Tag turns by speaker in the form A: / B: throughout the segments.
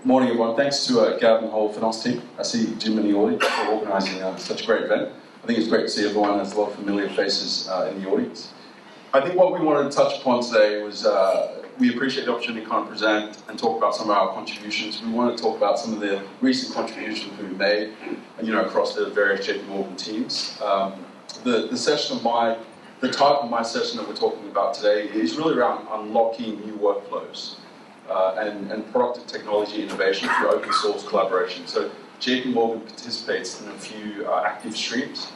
A: Morning, everyone. Thanks to Gab and the whole FINOS team. I see Jim in the audience for organising such a great event. I think it's great to see everyone. There's a lot of familiar faces in the audience. I think what we wanted to touch upon today was we appreciate the opportunity to kind of present and talk about some of our contributions. We want to talk about some of the recent contributions we've made, across the various JP Morgan teams. The type of my session that we're talking about today is really around unlocking new workflows and product and technology innovation through open source collaboration. So JP Morgan participates in a few active streams,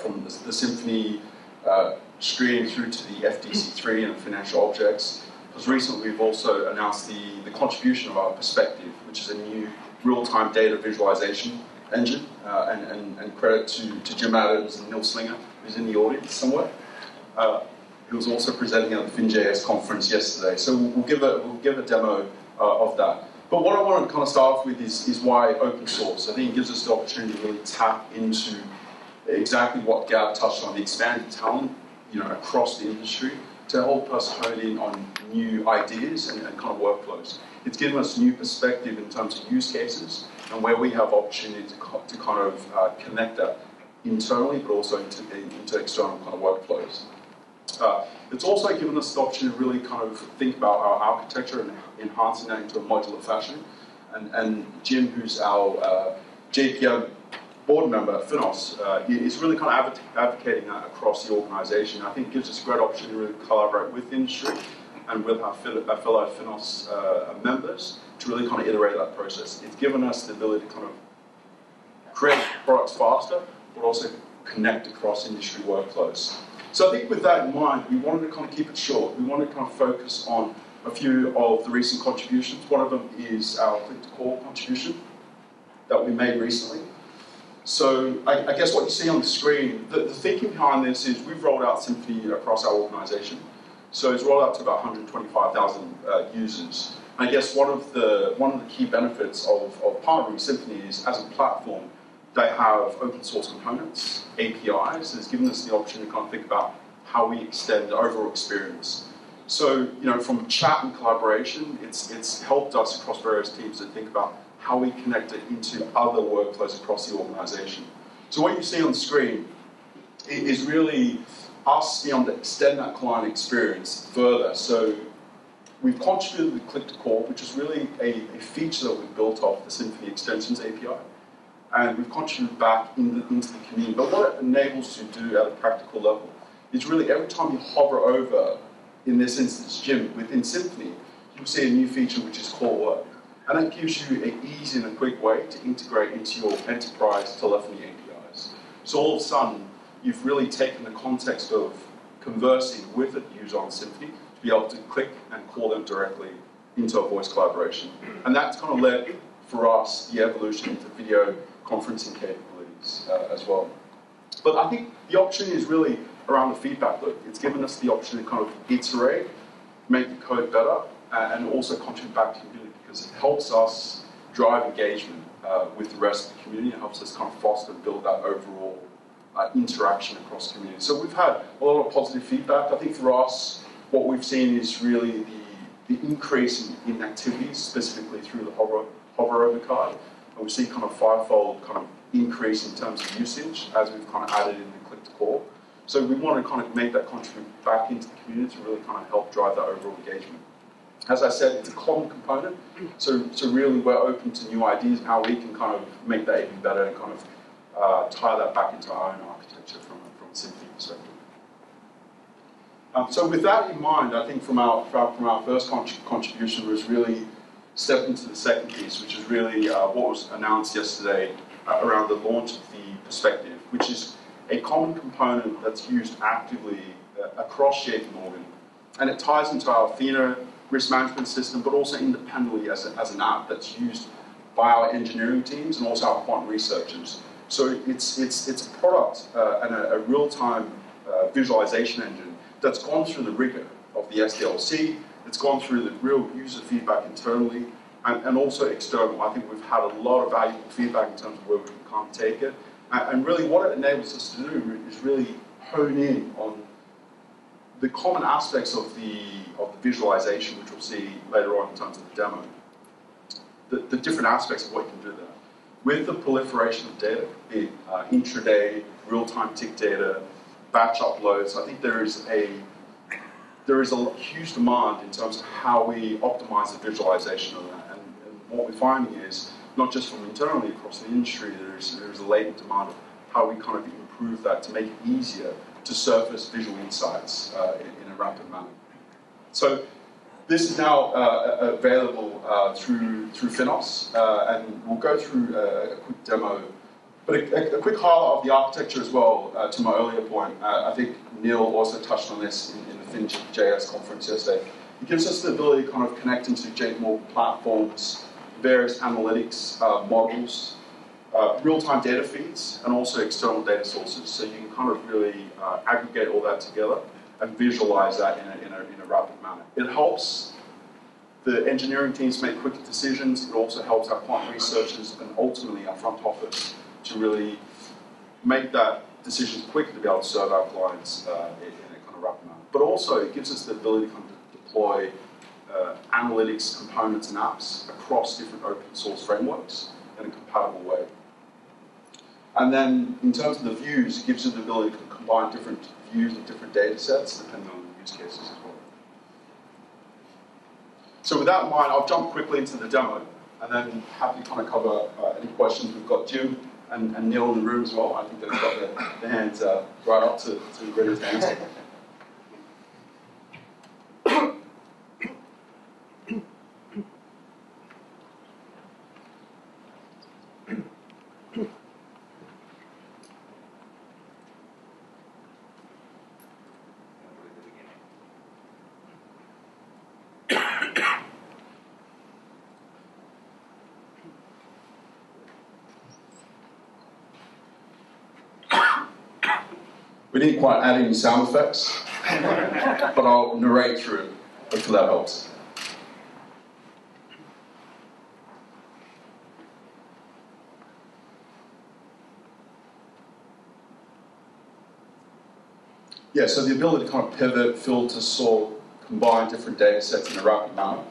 A: from the Symphony stream through to the FDC3 and financial objects. Because recently we've also announced the contribution of our Perspective, which is a new real-time data visualization engine, and credit to Jim Adams and Neil Slinger, who's in the audience somewhere. He was also presenting at the FinJS conference yesterday, so we'll give a demo of that. But what I want to kind of start off with is why open source. I think it gives us the opportunity to really tap into exactly what Gab touched on, the expanded talent, across the industry, to help us hone in on new ideas and kind of workflows. It's given us new perspective in terms of use cases and where we have opportunity to kind of connect that internally, but also into external kind of workflows. It's also given us the opportunity to really kind of think about our architecture and enhancing that into a modular fashion. And Jim, who's our JPM board member at FINOS, is really kind of advocating that across the organisation. I think it gives us a great opportunity to really collaborate with the industry and with our fellow FINOS members to really kind of iterate that process. It's given us the ability to kind of create products faster, but also connect across industry workflows. So I think with that in mind, we wanted to kind of keep it short. We wanted to kind of focus on a few of the recent contributions. One of them is our click-to-call contribution that we made recently. So I guess what you see on the screen, the thinking behind this is we've rolled out Symphony across our organisation. So it's rolled out to about 125,000 users. And I guess one of the key benefits of partnering with Symphony is, as a platform, they have open source components, APIs, and it's given us the opportunity to kind of think about how we extend the overall experience. So, from chat and collaboration, it's helped us across various teams to think about how we connect it into other workflows across the organisation. So what you see on the screen is really us being able to extend that client experience further. So we've contributed the click-to-call, which is really a feature that we've built off the Symphony Extensions API. And we've contributed back into the community. But what it enables you to do at a practical level is really every time you hover over, in this instance, Jim, within Symphony, you'll see a new feature which is call work. And that gives you an easy and a quick way to integrate into your enterprise telephony APIs. So all of a sudden, you've really taken the context of conversing with a user on Symphony to be able to click and call them directly into a voice collaboration. And that's kind of led, for us, the evolution into video conferencing capabilities as well. But I think the opportunity is really around the feedback loop. It's given us the opportunity to kind of iterate, make the code better, and also contribute back to the community, because it helps us drive engagement with the rest of the community. It helps us kind of foster and build that overall interaction across the community. So we've had a lot of positive feedback. I think for us, what we've seen is really the increase in activities, specifically through the hover over card. And we see kind of fivefold kind of increase in terms of usage as we've kind of added in the click-to-call. So we want to kind of make that contribute back into the community to really kind of help drive that overall engagement. As I said, it's a common component, so really we're open to new ideas and how we can kind of make that even better and kind of tie that back into our own architecture from a Symphony perspective. So with that in mind, I think from our first contribution was really step into the second piece, which is really what was announced yesterday around the launch of the Perspective, which is a common component that's used actively across JP Morgan. And it ties into our FINOS risk management system, but also independently as an app that's used by our engineering teams and also our quant researchers. So it's a product and a real-time visualization engine that's gone through the rigor of the SDLC. It's gone through the real user feedback internally and also external. I think we've had a lot of valuable feedback in terms of where we can kind of take it. And really what it enables us to do is really hone in on the common aspects of the visualization, which we'll see later on in terms of the demo. the different aspects of what you can do there. With the proliferation of data, be it intraday, real-time tick data, batch uploads, I think there is a huge demand in terms of how we optimize the visualization of that. And what we're finding is, not just from internally across the industry, there's a latent demand of how we kind of improve that to make it easier to surface visual insights in a rapid manner. So this is now available through FINOS, and we'll go through a quick demo. But a quick highlight of the architecture as well, to my earlier point. I think Neil also touched on this in the FinJS conference yesterday. It gives us the ability to kind of connect into JP Morgan platforms, various analytics models, real-time data feeds, and also external data sources. So you can kind of really aggregate all that together and visualize that in a rapid manner. It helps the engineering teams make quicker decisions. It also helps our quant researchers and ultimately our front office to really make that decision quicker to be able to serve our clients in a kind of rapid manner. But also it gives us the ability to kind of deploy analytics components and apps across different open source frameworks in a compatible way. And then in terms of the views, it gives you the ability to combine different views and different data sets depending on the use cases as well. So with that in mind, I'll jump quickly into the demo and then happy to kind of cover any questions. We've got Jim and Neil in the room as well. I think they've got their hands right up to ready to answer. We didn't quite add any sound effects, but I'll narrate through it. Hopefully that helps. Yeah, so the ability to kind of pivot, filter, sort, combine different data sets in a rapid manner,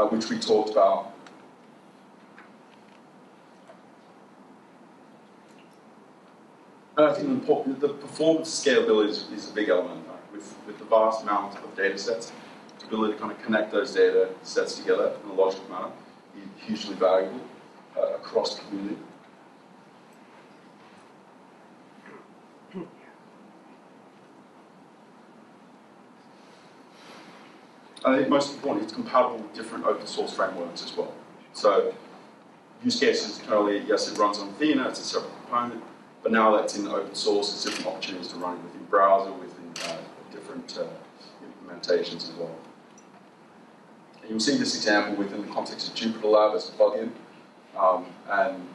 A: which we talked about. And I think the performance scalability is a big element, right? With the vast amount of data sets, the ability to kind of connect those data sets together in a logical manner is hugely valuable across the community. I think most importantly, it's compatible with different open source frameworks as well. So use cases currently, yes, it runs on Athena, it's a separate component, but now that's in open source, there's different opportunities to run it within browser, within different implementations as well. And you'll see this example within the context of Jupyter Lab as a plugin, and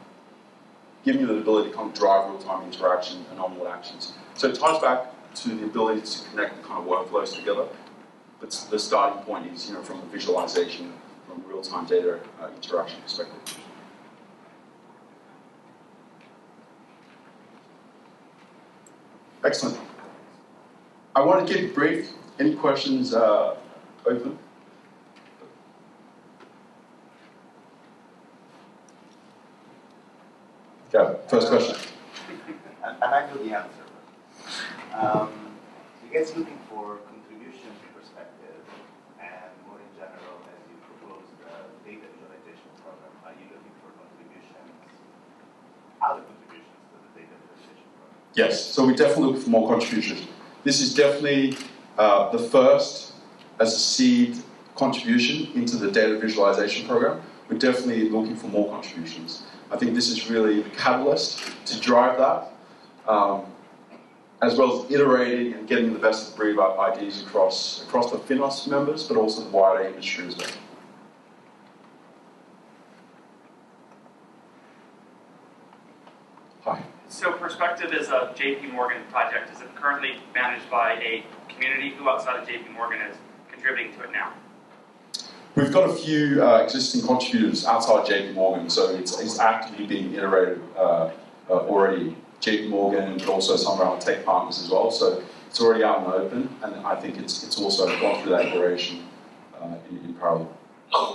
A: giving you the ability to kind of drive real-time interaction and onward actions. So it ties back to the ability to connect the kind of workflows together, but the starting point is, from a visualization, from a real-time data interaction perspective. Excellent. I want to keep it brief. Any questions open? Okay, first question.
B: And I know the answer. You guys looking for contribution perspective, and more in general, as you propose the data visualization program, are you looking for contributions, other contributions to the data visualization program?
A: Yes, so we definitely look for more contributions. This is definitely the first as a seed contribution into the data visualization program. We're definitely looking for more contributions. I think this is really the catalyst to drive that, as well as iterating and getting the best of breed ideas across the FINOS members, but also the wider industry as well. Hi.
C: So Perspective is a JP Morgan project. Is it currently managed by a community? Who outside of JP Morgan is contributing to it now?
A: We've got a few existing contributors outside JP Morgan, so it's actively being iterated already. JP Morgan, but also some of our tech partners as well. So it's already out in the open, and I think it's also gone through that iteration in parallel.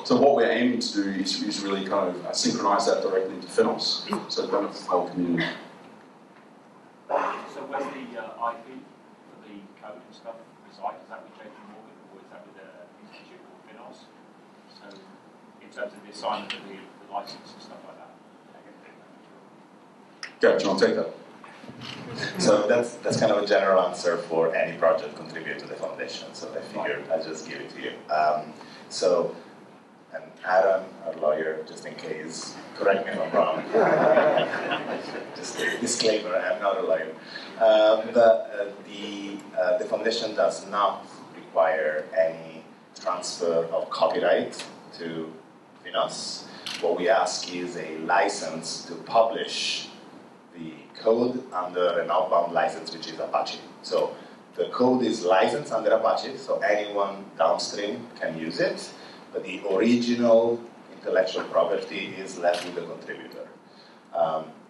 A: So what we're aiming to do is really kind of synchronize that directly into FINOS, so it benefits the whole community.
D: So where's the IP for the code and stuff reside? Is that with JP Morgan or is that with an institute called FINOS? So in terms of the assignment of the license and stuff like that?
A: Yeah, do you want to take that?
B: So that's kind of a general answer for any project contribute to the foundation. So I figured I'll just give it to you. And Adam, our lawyer, just in case, correct me if I'm wrong. Just a disclaimer, I'm not a lawyer. The foundation does not require any transfer of copyright to FINOS. What we ask is a license to publish the code under an outbound license, which is Apache. So the code is licensed under Apache, so anyone downstream can use it, but the original intellectual property is left with the contributor.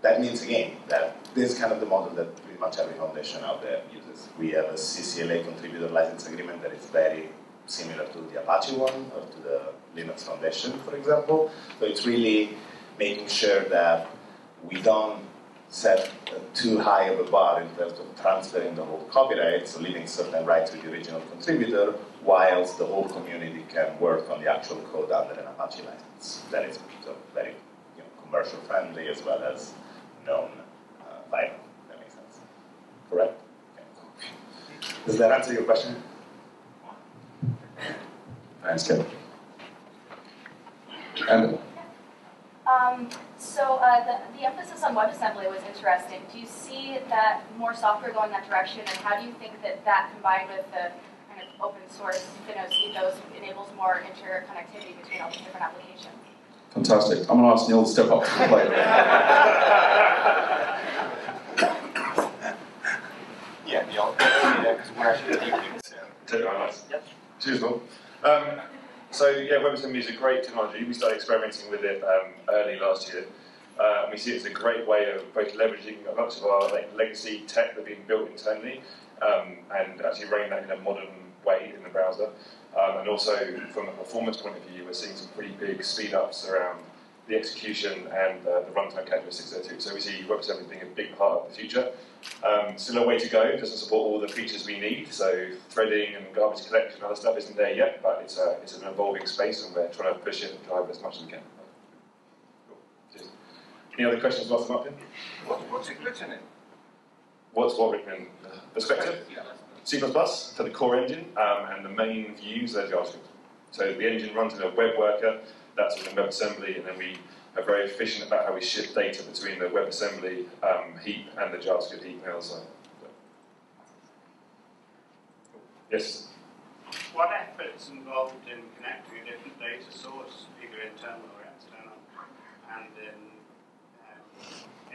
B: That means, again, that this is kind of the model that pretty much every foundation out there uses. We have a CCLA contributor license agreement that is very similar to the Apache one, or to the Linux Foundation, for example. So it's really making sure that we don't set too high of a bar in terms of transferring the whole copyright, so leaving certain rights with the original contributor, whilst the whole community can work on the actual code under an Apache license. That is very commercial friendly as well as known viable. That makes sense. Correct? Okay. Does that answer your question?
A: Thanks, Kevin. And
E: So the emphasis on WebAssembly was interesting. Do you see that more software going that direction, and how do you think that that combined with the kind of open source FINOS ethos enables more interconnectivity between all these different applications?
A: fantastic. I'm going to ask Neil to step up to the plate.
F: Yeah, Neil, because we're actually deep.
G: Oh, nice. Yep. Cheers, Will. So yeah, WebAssembly is a great technology. We started experimenting with it early last year. We see it as a great way of both leveraging much of our legacy tech that being built internally and actually running that in a modern way in the browser. And also from a performance point of view, we're seeing some pretty big speed ups around the execution and the runtime characteristics there too. So we see WebAssembly being a big part of the future. Still a way to go. It doesn't support all the features we need. So threading and garbage collection and other stuff isn't there yet, but it's an evolving space, and we're trying to push it and drive as much as we can. Cool. Cheers. Any other questions whilst I'm up in?
F: What's it written in?
G: What's what written in? Perspective? C++ for the core engine, and the main views are JavaScript. So the engine runs in a web worker, that's in WebAssembly, and then we are very efficient about how we shift data between the WebAssembly heap and the JavaScript heap on the other side. Yes?
H: What effort's involved in connecting a different data source, either internal or external, and in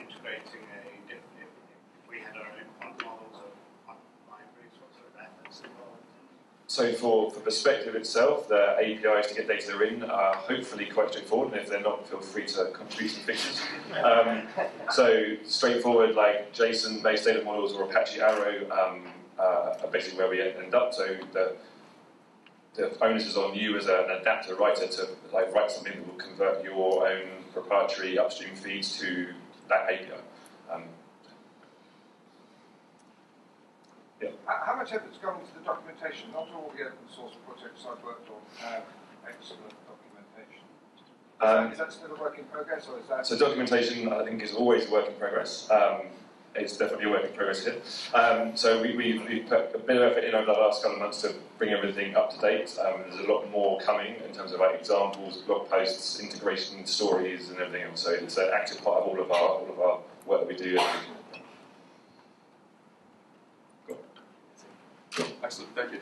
H: integrating if we had our own quant models or quant libraries, what sort of efforts involved?
G: So for Perspective itself, the APIs to get data in are hopefully quite straightforward, and if they're not, feel free to contribute some fixes. So straightforward, like JSON-based data models or Apache Arrow are basically where we end up. So the onus is on you as an adapter writer to write something that will convert your own proprietary upstream feeds to that API. Yeah.
F: How much effort's gone into the documentation? Not all the open source projects I've worked on have excellent documentation. Is that still a work in progress, or is that?
G: So documentation, I think, is always a work in progress. It's definitely a work in progress here. So we've put a bit of effort in over the last couple of months to bring everything up to date. There's a lot more coming in terms of examples, blog posts, integration stories, and everything else. So it's an active part of all of our work that we do. Cool. Excellent. Thank you.